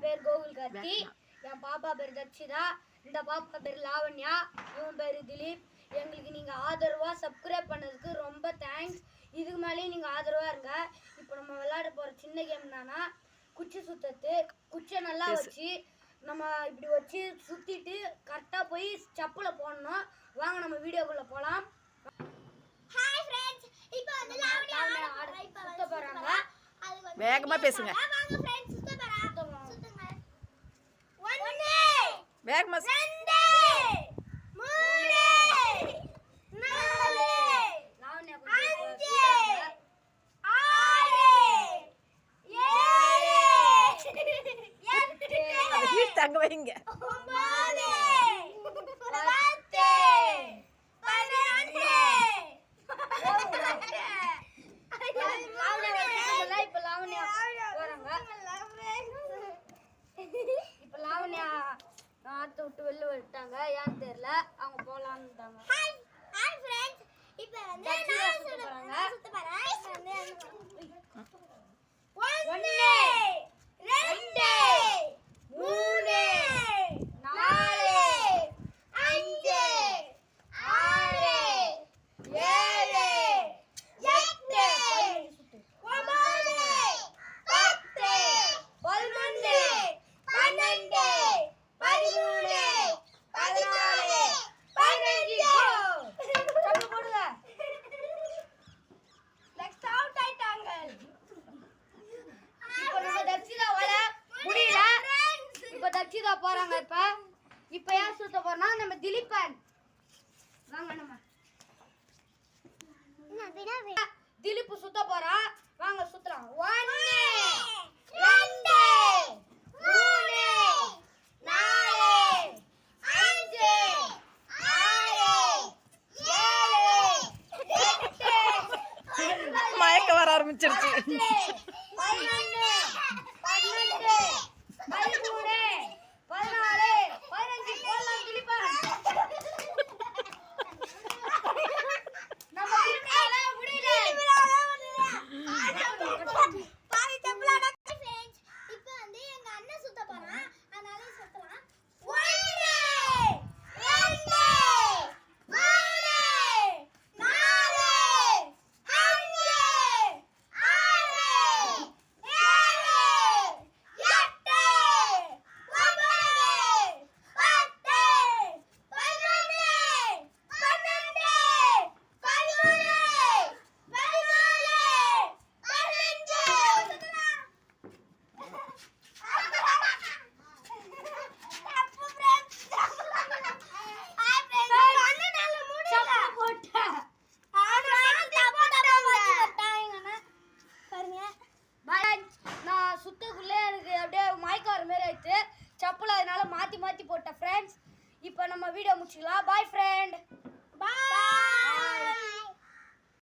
என் பேர் கோகுல் கார்த்தி, என் பாப்பா பேர் தட்சிதா, இந்த பாப்பா பேர் லாவண்யா, இவன் பேர் திலீப். எங்களுக்கு நீங்கள் ஆதரவாக சப்ஸ்கிரைப் பண்ணதுக்கு ரொம்ப தேங்க்ஸ். இதுக்கு மேலேயும் நீங்கள் ஆதரவாக இருங்க. இப்போ நம்ம விளையாட போகிற சின்ன கேம் என்னன்னா குச்சி சுத்தத்து. குச்சியை நல்லா வச்சு நம்ம இப்படி வச்சு சுற்றிட்டு கரெக்டாக போய் செப்பலை போடணும். வாங்க நம்ம வீடியோக்குள்ளே போகலாம். ஹாய் ஃப்ரெண்ட்ஸ், இப்போ வந்து லாவண்யா சுத்த போகிறாங்க. வேகமா பேசுங்க. வாங்க ஃப்ரெண்ட்ஸ், சுத்த போறோம். சுத்துங்க. 1 வேகமா 2 3 4 லாவண்யா 5 6 7 தங்க வைங்க. 9 இப்ப லாவண்யா ஆத்த விட்டு வெளில விட்டாங்க. ஏன்னு தெரியல, அவங்க போலான்னுட்டாங்க. ஹாய் ஃப்ரெண்ட்ஸ், இப்போ வந்து நான் சுத்த போறேன். 1 2 3 4 5 6 7 8 9 10 11 12 13 14 15 சப்ப போடுங்க. நெக்ஸ்ட் அவுட் ஆயிட்டாங்க. இப்ப நம்ம தட்சிதா வர முடியல. இப்ப தட்சிதா போறாங்க. இப்ப யார் சுத்த போறோம்னா நம்ம திலீபன். வாங்க நம்ம திலீப் சுத்த போறான். வாங்க சுத்தலாம். 1